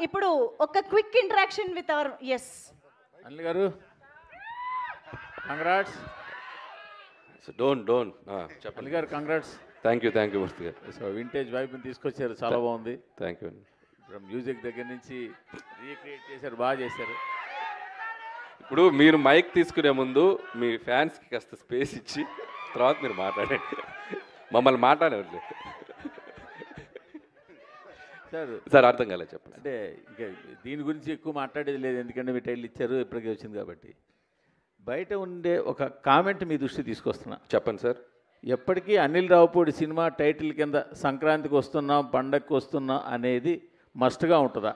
ఇప్పుడు ఒక quick interaction with our S Anil గారు కంగ్రాట్స్. సో డోంట్ అనిల్ చెప్పండి. గారు కంగ్రాట్స్. థ్యాంక్ యూ మూర్తి గారు. సో వింటేజ్ వైబ్ని తీసుకొచ్చారు, చాలా బాగుంది. థ్యాంక్ యూ అండి. ఇప్పుడు మ్యూజిక్ దగ్గర నుంచి రీక్రియేట్ చేశారు, బాగా చేశారు. ఇప్పుడు మీరు మైక్ తీసుకునే ముందు మీ ఫ్యాన్స్కి కాస్త స్పేస్ ఇచ్చి తర్వాత మీరు మాట్లాడండి. మమ్మల్ని మాట్లాడేవారు సార్ అర్థం కాలేదు చెప్పండి. అంటే ఇంకా దీని గురించి ఎక్కువ మాట్లాడేది లేదు, ఎందుకంటే మీ టైటిల్ ఇచ్చారు, ఇప్పటికే వచ్చింది కాబట్టి. బయట ఉండే ఒక కామెంట్ మీ దృష్టి తీసుకొస్తున్నా. చెప్పండి సార్. ఎప్పటికీ అనిల్ రావుపూడి సినిమా టైటిల్ కింద సంక్రాంతికి వస్తున్నాం, పండగకి వస్తున్నాం అనేది మస్ట్గా ఉంటుందా?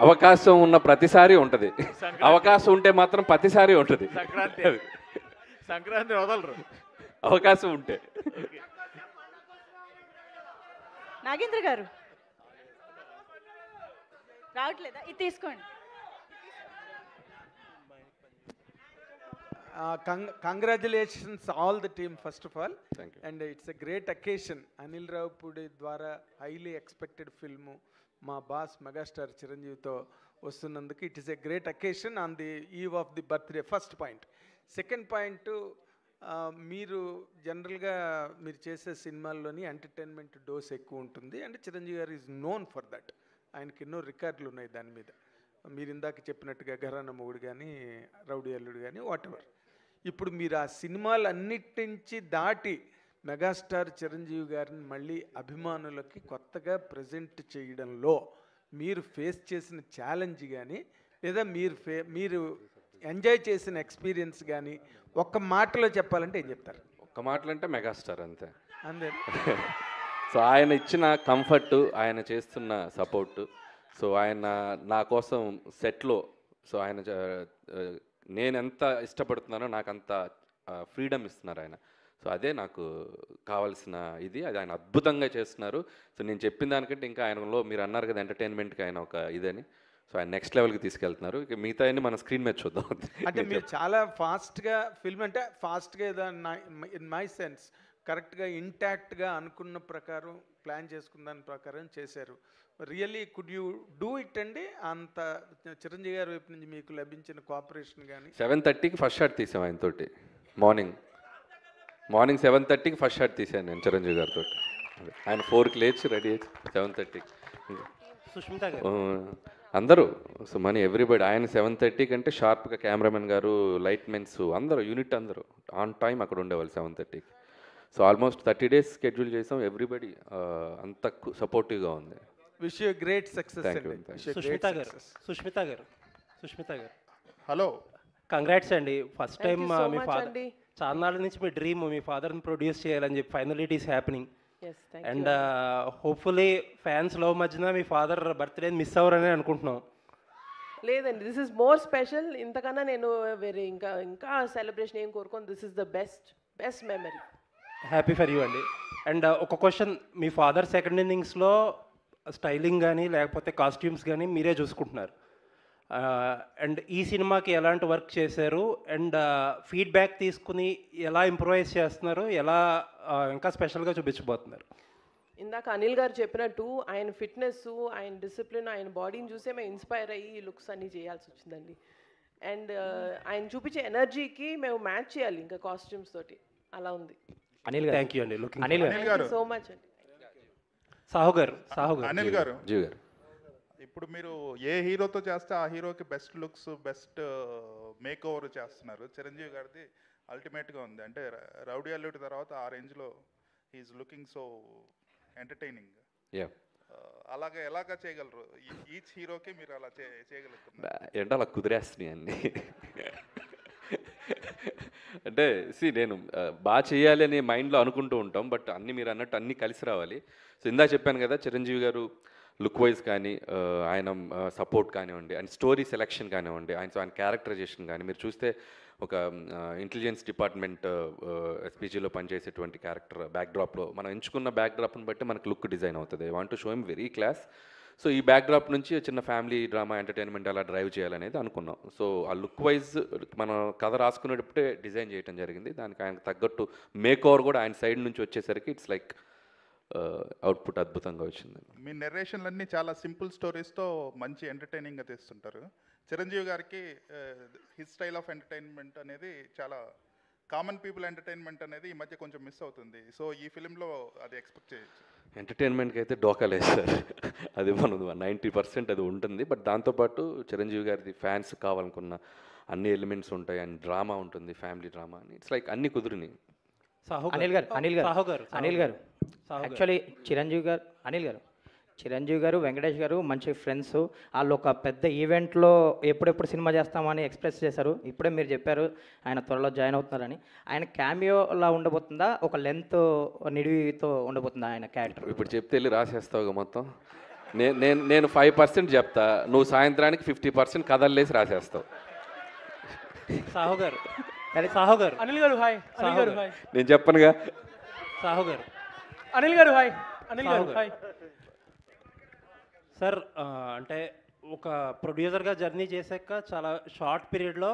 అవకాశం ఉన్న ప్రతిసారి ఉంటుంది. అవకాశం ఉంటే మాత్రం ప్రతిసారి ఉంటుంది. సంక్రాంతి వదలరు అవకాశం ఉంటే. నాగేంద్ర గారు రావట్లేదా? ఇది తీసుకోండి. Congratulations all the team first of all. Thank you. And it's a great occasion. Anil Raupudi ద్వారా highly expected film మా బాస్ మెగాస్టార్ చిరంజీవితో వస్తున్నందుకు it is a great occasion on the eve of the birthday. First point. Second point, మీరు జనరల్గా మీరు చేసే సినిమాల్లోని entertainment dose ఎక్కువ ఉంటుంది అండ్ చిరంజీవి గారు ఈజ్ నోన్ ఫర్ దట్. ఆయనకి ఎన్నో రికార్డులు ఉన్నాయి దాని మీద. మీరు ఇందాక చెప్పినట్టుగా ఘరానా మొగుడు కానీ, రౌడీ అల్లుడు కానీ, వాట్ ఎవర్. ఇప్పుడు మీరు ఆ సినిమాలు అన్నిటి నుంచి దాటి మెగాస్టార్ చిరంజీవి గారిని మళ్ళీ అభిమానులకి కొత్తగా ప్రజెంట్ చేయడంలో మీరు ఫేస్ చేసిన ఛాలెంజ్ కానీ, లేదా మీరు ఎంజాయ్ చేసిన ఎక్స్పీరియన్స్ కానీ ఒక్క మాటలో చెప్పాలంటే ఏం చెప్తారు? ఒక్క మాటలు అంటే మెగాస్టార్ అంతే. అంతే. సో ఆయన ఇచ్చిన కంఫర్ట్, ఆయన చేస్తున్న సపోర్ట్, సో ఆయన నా కోసం సెట్లో, సో ఆయన నేను ఎంత ఇష్టపడుతున్నానో నాకు అంత ఫ్రీడమ్ ఇస్తున్నారు ఆయన. సో అదే నాకు కావాల్సిన ఇది. అది ఆయన అద్భుతంగా చేస్తున్నారు. సో నేను చెప్పిన దానికంటే ఇంకా ఆయనలో మీరు అన్నారు కదా ఎంటర్టైన్మెంట్కి ఆయన ఒక ఇదని, సో ఆయన నెక్స్ట్ లెవెల్కి తీసుకెళ్తున్నారు. ఇక మిగతా అన్ని మన స్క్రీన్ మీద చూద్దాం. అంటే మీరు చాలా ఫాస్ట్గా ఫిల్మ్, అంటే ఫాస్ట్గా ఏదో ఇన్ మై సెన్స్ కరెక్ట్గా ఇంటాక్ట్గా అనుకున్న ప్రకారం ప్లాన్ చేసుకున్న దాని ప్రకారం చేశారు. Really could you do it అండి? అంత చిరంజీవి గారి వైపు నుంచి మీకు లభించిన కోఆపరేషన్ కానీ? 7:30కి ఫస్ట్ షాట్ తీసాం ఆయనతోటి. మార్నింగ్ 7:30కి ఫస్ట్ షాట్ తీసాను నేను చిరంజీవి గారితో. ఆయన 4కి లేచి రెడీ అయ్యి 7:30కి సుష్మిత గారు అందరూ, సో మనీ ఎవ్రీబడి. ఆయన 7:30 కంటే షార్ప్గా కెమెరామెన్ గారు, లైట్ మెన్స్ అందరూ, యూనిట్ అందరూ ఆన్ టైం అక్కడ ఉండేవాళ్ళు 7:30కి. సో ఆల్మోస్ట్ 30 days స్కెడ్యూల్ చేసాం. ఎవ్రీబడి అంత సపోర్టివ్గా ఉంది. Wish you great success. Sushmita గారు హలో, కంగ్రాట్స్ అండి. ఫస్ట్ టైం మీ ఫాదర్, చాలా నాళ్ళ నుంచి మీ డ్రీమ్ మీ ఫాదర్ని ప్రొడ్యూస్ చేయాలని చెప్పి final it is happening. And hopefully fans love మధ్యన మీ ఫాదర్ బర్త్డే మిస్ అవ్వరని అనుకుంటున్నాం. లేదండి, దిస్ ఇస్ మోర్ స్పెషల్. ఇంతకన్నా నేను వేరే ఇంకా సెలబ్రేషన్ ఏం కోరుకోను. This is the best memory. Happy for you అండి. అండ్ ఒక క్వశ్చన్, మీ ఫాదర్ సెకండ్ ఇన్నింగ్స్లో స్టైలింగ్ కానీ లేకపోతే కాస్ట్యూమ్స్ కానీ మీరే చూసుకుంటున్నారు. అండ్ ఈ సినిమాకి ఎలాంటి వర్క్ చేశారు అండ్ ఫీడ్బ్యాక్ తీసుకుని ఎలా ఇంప్రూవైజ్ చేస్తున్నారు, ఎలా ఇంకా స్పెషల్గా చూపించబోతున్నారు? ఇందాక అనిల్ గారు చెప్పినట్టు ఆయన ఫిట్నెస్, ఆయన డిసిప్లిన్, ఆయన బాడీని చూసే మేము ఇన్స్పైర్ అయ్యి ఈ లుక్స్ అన్నీ చేయాల్సి వచ్చిందండి. అండ్ ఆయన చూపించే ఎనర్జీకి మేము మ్యాచ్ చేయాలి ఇంకా కాస్ట్యూమ్స్ తోటి. అలా ఉంది. అనిల్ గారు థ్యాంక్ యూ అండి. అనిల్ గారు సో మచ్ అండి. సాహు గారు అనిల్ గారు, జీవి గారు, ఇప్పుడు మీరు ఏ హీరోతో చేస్తే ఆ హీరోకి best looks, best make over చేస్తున్నారు. చిరంజీవి గారిది అల్టిమేట్గా ఉంది. అంటే రౌడీ అల్లుడి తర్వాత ఆ రేంజ్లో హీఈస్ లుకింగ్ సో ఎంటర్టైనింగ్. అలాగే ఎలాగా చేయగలరు? ఈచ్ హీరోకి మీరు అలా చేయగలుగుతున్నారు ఏంటో అలా కుదిరేస్తున్నాయి అన్నీ. అంటే నేను బాగా చేయాలి అని మైండ్లో అనుకుంటూ ఉంటాం, బట్ అన్నీ మీరు అన్నట్టు అన్నీ కలిసి రావాలి. సో ఇందా చెప్పాను కదా, చిరంజీవి గారు లుక్ వైజ్ కానీ, ఆయన సపోర్ట్ కానివ్వండి, ఆయన స్టోరీ సెలెక్షన్ కానివ్వండి, ఆయన క్యారెక్టరైజేషన్ కానీ, మీరు చూస్తే ఒక ఇంటెలిజెన్స్ డిపార్ట్మెంట్ ఎస్పీజీలో పనిచేసేటువంటి క్యారెక్టర్ బ్యాక్డ్రాప్లో మనం ఎంచుకున్న బ్యాక్డ్రాప్ని బట్టి మనకు లుక్ డిజైన్ అవుతుంది. I want to show him very class. So ఈ బ్యాక్డ్రాప్ నుంచి చిన్న ఫ్యామిలీ డ్రామా ఎంటర్టైన్మెంట్ అలా డ్రైవ్ చేయాలనేది అనుకున్నాం. సో ఆ లుక్ వైజ్ మనం కథ రాసుకునేటప్పుడే డిజైన్ చేయడం జరిగింది. దానికి ఆయనకు తగ్గట్టు మేక్ ఓవర్ కూడా ఆయన సైడ్ నుంచి వచ్చేసరికి ఇట్స్ లైక్ అవుట్పుట్ అద్భుతంగా వచ్చింది. మీ నెరేషన్లన్నీ చాలా సింపుల్ స్టోరీస్తో మంచి ఎంటర్టైనింగ్గా తీస్తుంటారు. చిరంజీవి గారికి హిస్ స్టైల్ ఆఫ్ ఎంటర్టైన్మెంట్ అనేది చాలా కామన్ పీపుల్ ఎంటర్టైన్మెంట్ అనేది ఈ మధ్య కొంచెం మిస్ అవుతుంది. సో ఈ ఫిలింలో అది ఎక్స్పెక్ట్ చేయొచ్చు. ఎంటర్టైన్మెంట్కి అయితే డోకా లేదు సార్, అది మనం 90% అది ఉంటుంది. బట్ దాంతోపాటు చిరంజీవి గారిది ఫ్యాన్స్ కావాలనుకున్న అన్ని ఎలిమెంట్స్ ఉంటాయి, అండ్ డ్రామా ఉంటుంది, ఫ్యామిలీ డ్రామా అని. ఇట్స్ లైక్ అన్ని కుదిరినాయి. అనిల్ గారు యాక్చువల్లీ చిరంజీవి గారు వెంకటేష్ గారు మంచి ఫ్రెండ్స్. వాళ్ళు ఒక పెద్ద ఈవెంట్లో ఎప్పుడెప్పుడు సినిమా చేస్తామని ఎక్స్ప్రెస్ చేశారు. ఇప్పుడే మీరు చెప్పారు ఆయన త్వరలో జాయిన్ అవుతున్నారని. ఆయన క్యామియోలా ఉండబోతుందా, ఒక లెంత్ నిడివితో ఉండబోతుందా ఆయన క్యారెక్టర్? ఇప్పుడు చెప్తే వెళ్ళి రాసేస్తావుగా మొత్తం. నేను 5% చెప్తా, నువ్వు సాయంత్రానికి 50% కథల్లేసి రాసేస్తావు. సాహు గారు అనిల్ గారు హాయ్. అనిల్ గారు హాయ్. నేను చెప్పనుగా. సాహు గారు అనిల్ గారు హాయ్. అనిల్ గారు హాయ్. సార్ అంటే ఒక ప్రొడ్యూసర్గా జర్నీ చేశాక చాలా షార్ట్ పీరియడ్లో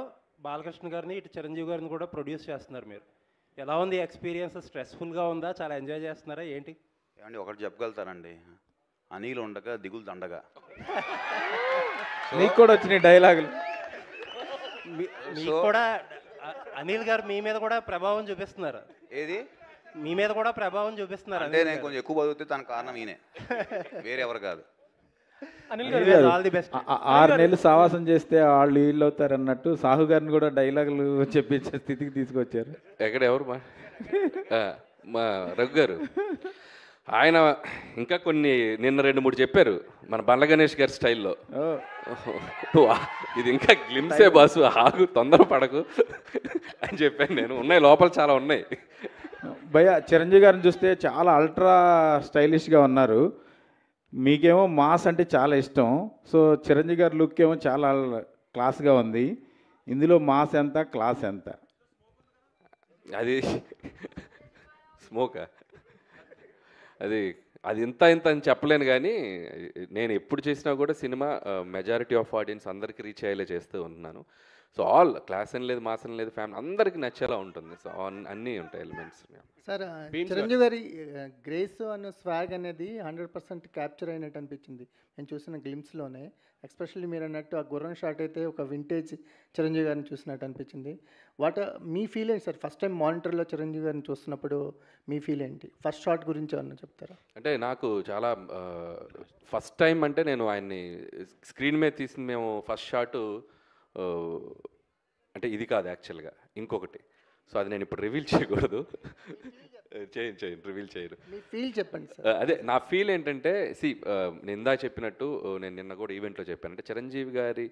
బాలకృష్ణ గారిని ఇటు చిరంజీవి గారిని కూడా ప్రొడ్యూస్ చేస్తున్నారు మీరు. ఎలా ఉంది ఎక్స్పీరియన్స్? స్ట్రెస్ఫుల్గా ఉందా, చాలా ఎంజాయ్ చేస్తున్నారా ఏంటి? ఏమండి ఒకటి చెప్పగలుగుతానండి, అనిల్ ఉండగా దిగులు దండగా. నీకు కూడా వచ్చినాయి డైలాగులు. మీకు కూడా అనిల్ గారు మీ మీద కూడా ప్రభావం చూపిస్తున్నారు. ఏది మీ మీద కూడా ప్రభావం చూపిస్తున్నారు అంటే నేను కొంచెం ఎక్కువ బతుకుతే తన కారణం ఈయనే, వేరే ఎవరు కాదు. అనిల్ గారు ఆల్ ది బెస్ట్. 6 నెలలు సావాసం చేస్తే వాళ్ళు వీళ్ళు అవుతారు అన్నట్టు సాహు గారిని కూడా డైలాగులు చెప్పించే స్థితికి తీసుకొచ్చారు. ఎక్కడ ఎవరు మా రఘు గారు, ఆయన ఇంకా కొన్ని నిన్న 2-3 చెప్పారు మన బండ్ల గణేష్ గారి స్టైల్లో. ఇది ఇంకా గ్లిమ్సే బాసు, ఆగు తొందరపడకు అని చెప్పాను నేను. ఉన్నాయి లోపల చాలా ఉన్నాయి. భయ్య చిరంజీవి గారిని చూస్తే చాలా అల్ట్రా స్టైలిష్గా ఉన్నారు. మీకేమో మాస్ అంటే చాలా ఇష్టం. సో చిరంజీవి గారి లుక్ ఏమో చాలా క్లాస్గా ఉంది. ఇందులో మాస్ ఎంత, క్లాస్ ఎంత? అది స్మోకా, అది ఇంత అని చెప్పలేను. కానీ నేను ఎప్పుడు చేసినా కూడా సినిమా మెజారిటీ ఆఫ్ ఆడియన్స్ అందరికీ రీచ్ అయ్యేలా చేస్తూ ఉంటున్నాను. సో ఆల్ క్లాస్ అని లేదు, మాస్ అని లేదు, ఫ్యామిలీ అందరికీ నచ్చేలా ఉంటుంది. సో అన్నీ ఉంటాయి ఎలిమెంట్స్. సార్ చిరంజీవి గారి గ్రేస్ అన్న స్వాగ్ అనేది 100% క్యాప్చర్ అయినట్టు అనిపించింది నేను చూసిన గ్లిమ్స్లోనే. ఎస్పెషల్లీ మీరు అన్నట్టు ఆ గుర్రం షాట్ అయితే ఒక వింటేజ్ చిరంజీవి గారిని చూసినట్టు అనిపించింది. మీ ఫీల్ ఏంటి సార్? ఫస్ట్ టైం మానిటర్లో చిరంజీవి గారిని చూస్తున్నప్పుడు మీ ఫీల్ ఏంటి? ఫస్ట్ షాట్ గురించి ఏమన్నా చెప్తారా? అంటే నాకు చాలా ఫస్ట్ టైం అంటే నేను ఆయన్ని స్క్రీన్ మీద తీసింది. మేము ఫస్ట్ షాటు అంటే ఇది కాదు యాక్చువల్గా, ఇంకొకటి. సో అది నేను ఇప్పుడు రివీల్ చేయకూడదు. చేయను రివీల్ చేయను. ఫీల్ చెప్పండి సార్. అదే నా ఫీల్ ఏంటంటే, నేను ఇందా చెప్పినట్టు, నేను నిన్న కూడా ఈవెంట్లో చెప్పాను. అంటే చిరంజీవి గారి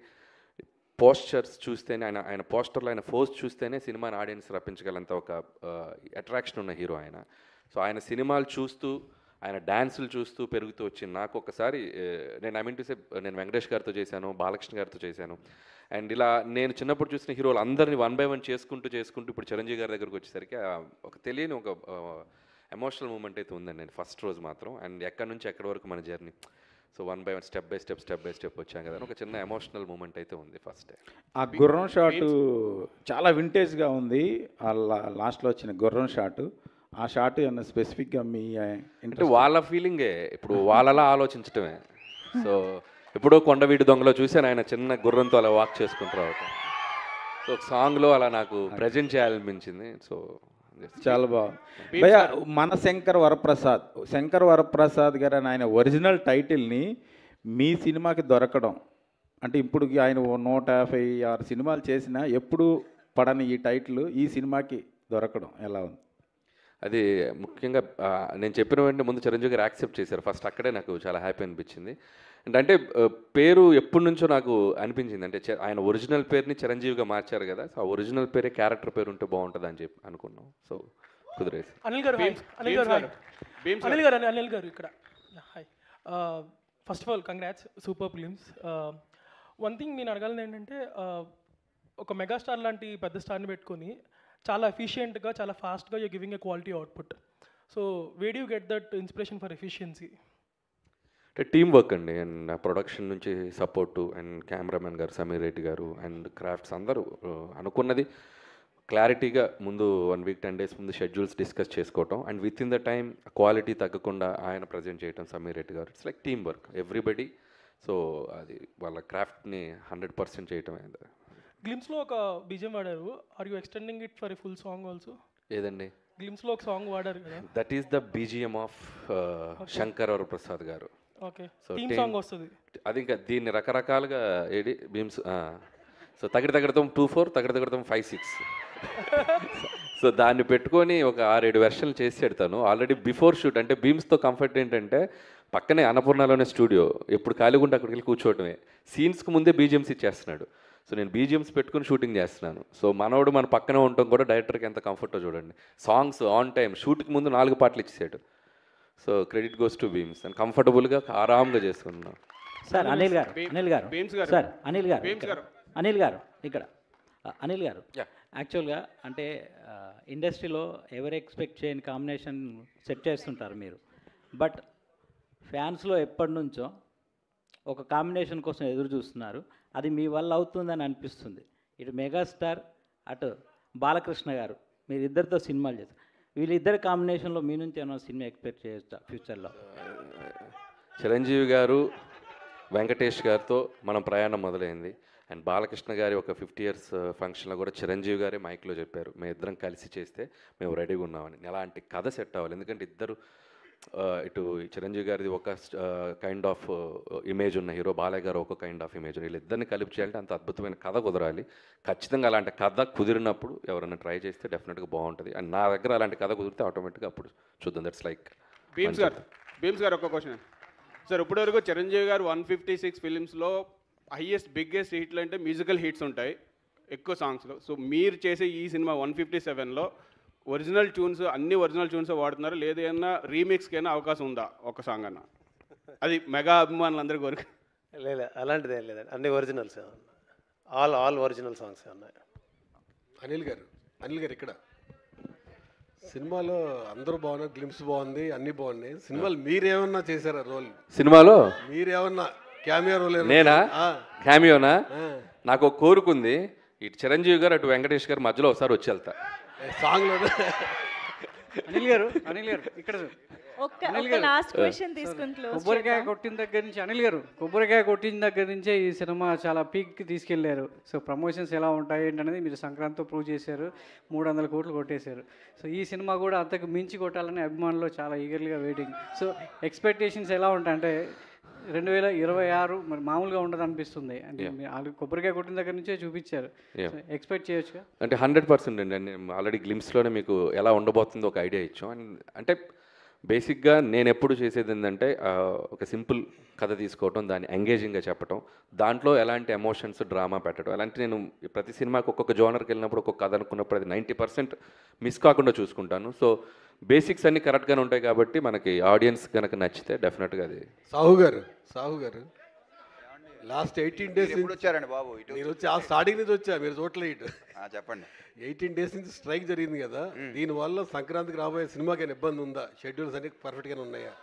పోస్చర్స్ చూస్తేనే, ఆయన పోస్టర్లో ఆయన ఫోజ్ చూస్తేనే సినిమాని ఆడియన్స్ రప్పించగలంత ఒక అట్రాక్షన్ ఉన్న హీరో ఆయన. సో ఆయన సినిమాలు చూస్తూ, ఆయన డ్యాన్సులు చూస్తూ పెరుగుతూ వచ్చింది. నాకు ఒకసారి నేను వెంకటేష్ గారితో చేశాను, బాలకృష్ణ గారితో చేశాను. అండ్ ఇలా నేను చిన్నప్పుడు చూసిన హీరోలు అందరినీ 1 by 1 చేసుకుంటూ ఇప్పుడు చిరంజీవి గారి దగ్గరకు వచ్చేసరికి ఒక తెలియని ఒక ఎమోషనల్ మూమెంట్ అయితే ఉందండి నేను ఫస్ట్ రోజు మాత్రం. అండ్ ఎక్కడి నుంచి ఎక్కడి వరకు మన journey, so 1 by 1 step by step వచ్చాం కదా, ఒక చిన్న ఎమోషనల్ మూమెంట్ అయితే ఉంది ఫస్ట్ డే. ఆ గుర్రం షాటు చాలా వింటేజ్గా ఉంది. ఆ లాస్ట్లో వచ్చిన గుర్రం షాటు, ఆ షాట్ ఏమన్నా స్పెసిఫిక్గా మీ అంటే వాళ్ళ ఫీలింగే, ఇప్పుడు వాళ్ళలా ఆలోచించటమే. సో ఎప్పుడో కొండవీటి దొంగలో చూశాను ఆయన చిన్న గుర్రంతో అలా వాక్ చేసుకుంటారు. సో ఒక సాంగ్లో అలా నాకు ప్రజెంట్ చేయాలనిపించింది. సో చాలా బాగుంది భయ్య. మన శంకర్ వరప్రసాద్ గారు అని ఆయన ఒరిజినల్ టైటిల్ని మీ సినిమాకి దొరకడం అంటే, ఇప్పుడు ఆయన 156 సినిమాలు చేసినా ఎప్పుడు పడని ఈ టైటిల్ ఈ సినిమాకి దొరకడం ఎలా ఉంది? అది ముఖ్యంగా నేను చెప్పిన వెంటనే ముందు చిరంజీవి గారు యాక్సెప్ట్ చేశారు ఫస్ట్. అక్కడే నాకు చాలా హ్యాపీ అనిపించింది. అంటే పేరు ఎప్పటి నుంచో నాకు అనిపించింది, అంటే ఆయన ఒరిజినల్ పేరుని చిరంజీవిగా మార్చారు కదా, సో ఆ ఒరిజినల్ పేరే క్యారెక్టర్ పేరు ఉంటే బాగుంటుంది అని చెప్పి అనుకున్నాం. సో కుదిరేసి. అనిల్ గారు ఇక్కడ hi. First of all congrats, super films. One thing నేను అడగాలని ఏంటంటే, ఒక మెగాస్టార్ లాంటి పెద్ద స్టార్ని పెట్టుకొని చాలా ఎఫిషియెంట్గా, చాలా ఫాస్ట్గా you giving a quality output. So way do you get that inspiration for efficiency? అంటే టీమ్ వర్క్ అండి. అండ్ ప్రొడక్షన్ నుంచి సపోర్టు, అండ్ కెమెరామెన్ గారు సమీర్ రెడ్డి గారు, అండ్ క్రాఫ్ట్స్ అందరూ అనుకున్నది క్లారిటీగా ముందు 1 వీక్ 10 డేస్ ముందు షెడ్యూల్స్ డిస్కస్ చేసుకోవటం and with in the time quality తగ్గకుండా ఆయన ప్రజెంట్ చేయటం సమీర్ రెడ్డి గారు. It's like team work everybody. So అది వాళ్ళ క్రాఫ్ట్ని 100% చేయటం అయింది. గ్లిమ్స్లో ఒక బీజిఎం వాడారు. Are you extending it for a full song also? ఏదండి? గ్లిమ్స్లో ఒక సాంగ్ వాడారు కదా. That is the BGM of Shankar Prasad garu. Okay, so theme song వస్తుంది అది. ఇంకా దీన్ని రకరకాలుగా ఏడి బీమ్స్. సో తగడతం 2-4, తగడతం 5-6. సో దాన్ని పెట్టుకొని ఒక 6-7 వెర్షన్లు చేసి పెడతాను ఆల్రెడీ బిఫోర్ షూట్. అంటే బీమ్స్తో కంఫర్ట్ ఏంటంటే పక్కనే అన్నపూర్ణలోనే స్టూడియో, ఎప్పుడు ఖాళీగా ఉంటే అక్కడికి వెళ్ళి కూర్చోవటమే. సీన్స్కి ముందే బీజిఎమ్స్ ఇచ్చేస్తున్నాడు. సో నేను బీజిఎమ్స్ పెట్టుకుని షూటింగ్ చేస్తున్నాను. సో మనోడు మన పక్కనే ఉండటం కూడా డైరెక్టర్కి ఎంత కంఫర్టో చూడండి. సాంగ్స్ ఆన్ టైం, షూట్కి ముందు 4 పాటలు ఇచ్చేసాడు. So credit goes to Bheems. And కంఫర్టబుల్గా ఆరామ్గా చేసుకున్నాను. సార్ అనిల్ గారు సార్ అనిల్ గారు ఇక్కడ అనిల్ గారు యాక్చువల్గా అంటే ఇండస్ట్రీలో ఎవరు ఎక్స్పెక్ట్ చేయని కాంబినేషన్ సెట్ చేస్తుంటారు మీరు. బట్ ఫ్యాన్స్లో ఎప్పటి నుంచో ఒక కాంబినేషన్ కోసం ఎదురు చూస్తున్నారు. అది మీ వల్ల అవుతుందని అనిపిస్తుంది. ఇటు మెగాస్టార్, అటు బాలకృష్ణ గారు, మీరు ఇద్దరితో సినిమాలు చేస్తారు. వీళ్ళిద్దరి కాంబినేషన్లో మీ నుంచి ఏమైనా సినిమా ఎక్స్పెక్ట్ చేయొచ్చా ఫ్యూచర్లో? చిరంజీవి గారు వెంకటేష్ గారితో మనం ప్రయాణం మొదలైంది. అండ్ బాలకృష్ణ గారి ఒక 50 years ఫంక్షన్లో కూడా చిరంజీవి గారే మైక్లో చెప్పారు, మేము ఇద్దరం కలిసి చేస్తే మేము రెడీగా ఉన్నామని. అలాంటి కథ సెట్ అవ్వాలి. ఎందుకంటే ఇద్దరు ఇటు చిరంజీవి గారిది ఒక కైండ్ ఆఫ్ ఇమేజ్ ఉన్న హీరో, బాలయ్య గారు ఒక కైండ్ ఆఫ్ ఇమేజ్. వీళ్ళిద్దరిని కలిపి చేయాలంటే అంత అద్భుతమైన కథ కుదరాలి. ఖచ్చితంగా అలాంటి కథ కుదిరినప్పుడు ఎవరైనా ట్రై చేస్తే డెఫినెట్గా బాగుంటుంది. అండ్ నా దగ్గర అలాంటి కథ కుదిరితే ఆటోమేటిక్గా అప్పుడు చూద్దాం. దట్స్ లైక్ భీమ్స్ గారు ఒక క్వశ్చన్ సార్. ఇప్పటివరకు చిరంజీవి గారు 156 ఫిలిమ్స్లో బిగ్గెస్ట్ హిట్లు అంటే మ్యూజికల్ హిట్స్ ఉంటాయి ఎక్కువ సాంగ్స్లో. సో మీరు చేసే ఈ సినిమా 157లో ఒరిజినల్ ట్యూన్స్, అన్ని ఒరిజినల్ ట్యూన్స్ వాడుతున్నారు, లేదన్నా రీమిక్స్కి అయినా అవకాశం ఉందా ఒక సాంగ్ అన్న? అది మెగా అభిమానులందరి కోరిక. లేదు అలాంటిది ఏం లేదండి, అన్ని ఒరిజినల్స్, ఆల్ ఒరిజినల్ సాంగ్స్ ఉన్నాయి. అనిల్ గారు ఇక్కడ సినిమాలో అందరూ బాగున్నారు, గ్లిమ్స్ బాగుంది, అన్నీ బాగున్నాయి. సినిమాలు మీరేమన్నా చేశారా రోల్? సినిమాలో మీరేమన్నా క్యామియో రోల్? నేనా? క్యామియోనా? నాకు ఒక కోరుకుంది, ఇటు చిరంజీవి గారు అటు వెంకటేష్ గారు మధ్యలో ఒకసారి వచ్చి వెళ్తా సాంగ్లో. అనిల్ గారు ఇక్కడ కొబ్బరికాయ కొట్టిన దగ్గర నుంచి అనిల్ గారు కొబ్బరికాయ కొట్టిన దగ్గర నుంచే ఈ సినిమా చాలా పీక్కి తీసుకెళ్లారు. సో ప్రమోషన్స్ ఎలా ఉంటాయి ఏంటనేది మీరు సంక్రాంతితో ప్రూవ్ చేశారు. 300 కోట్లు కొట్టేశారు. సో ఈ సినిమా కూడా అంతకు మించి కొట్టాలని అభిమానులు చాలా ఈగర్లీగా వెయిటింగ్. సో ఎక్స్పెక్టేషన్స్ ఎలా ఉంటాయంటే 2026 మరి మామూలుగా ఉండదు అనిపిస్తుంది. అంటే కొబ్బరికాయ కొట్టిన దగ్గర నుంచే చూపించారు, ఎక్స్పెక్ట్ చేయొచ్చుగా? అంటే 100% అండి. నేను ఆల్రెడీ గ్లిమ్స్లోనే మీకు ఎలా ఉండబోతుందో ఒక ఐడియా ఇచ్చాం. అంటే బేసిక్గా నేను ఎప్పుడు చేసేది ఏంటంటే ఒక సింపుల్ కథ తీసుకోవటం, దాన్ని ఎంగేజింగ్గా చెప్పటం, దాంట్లో ఎలాంటి ఎమోషన్స్, డ్రామా పెట్టడం. అలాంటి నేను ప్రతి సినిమాకి ఒక్కొక్క జోనర్కి వెళ్ళినప్పుడు ఒక్కొక్క కథ అనుకున్నప్పుడు అది 90% మిస్ కాకుండా చూసుకుంటాను. సో బేసిక్స్ అన్నీ కరెక్ట్గానే ఉంటాయి కాబట్టి మనకి ఆడియన్స్ కనుక నచ్చితే డెఫినెట్గా అది. సాహు గారు లాస్ట్ 18 days వచ్చారండి బాబు. మీరు వచ్చి ఆ స్టార్టింగ్ నుంచి వచ్చా, మీరు చూడలేదు. చెప్పండి. 18 days నుంచి స్ట్రైక్ జరిగింది కదా, దీనివల్ల సంక్రాంతికి రాబోయే సినిమాకి ఏమైనా ఇబ్బంది ఉందా? షెడ్యూల్స్ అన్ని పర్ఫెక్ట్గానే ఉన్నాయా?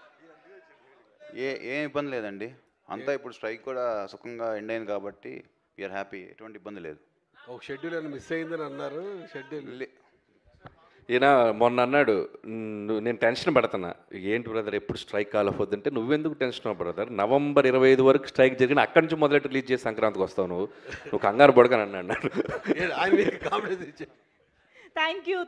ఏం ఇబ్బంది లేదండి, అంతా ఇప్పుడు స్ట్రైక్ కూడా సుఖంగా ఎండ్ అయింది కాబట్టి వీఆర్ హ్యాపీ. ఎటువంటి ఇబ్బంది లేదు. ఒక షెడ్యూల్ ఏమైనా మిస్ అయిందని అన్నారు. షెడ్యూల్ ఈయన మొన్న అన్నాడు, నేను టెన్షన్ పడుతున్నా, ఏంటి బ్రదర్ ఎప్పుడు స్ట్రైక్ కాలపోద్దంటే, నువ్వెందుకు టెన్షన్ బ్రదర్, November 25 వరకు స్ట్రైక్ జరిగిన అక్కడి నుంచి మొదలెట్టి రిలీజ్ చేసి సంక్రాంతికి వస్తావు, నువ్వు కంగారు పడకని అన్నాడు. Thank you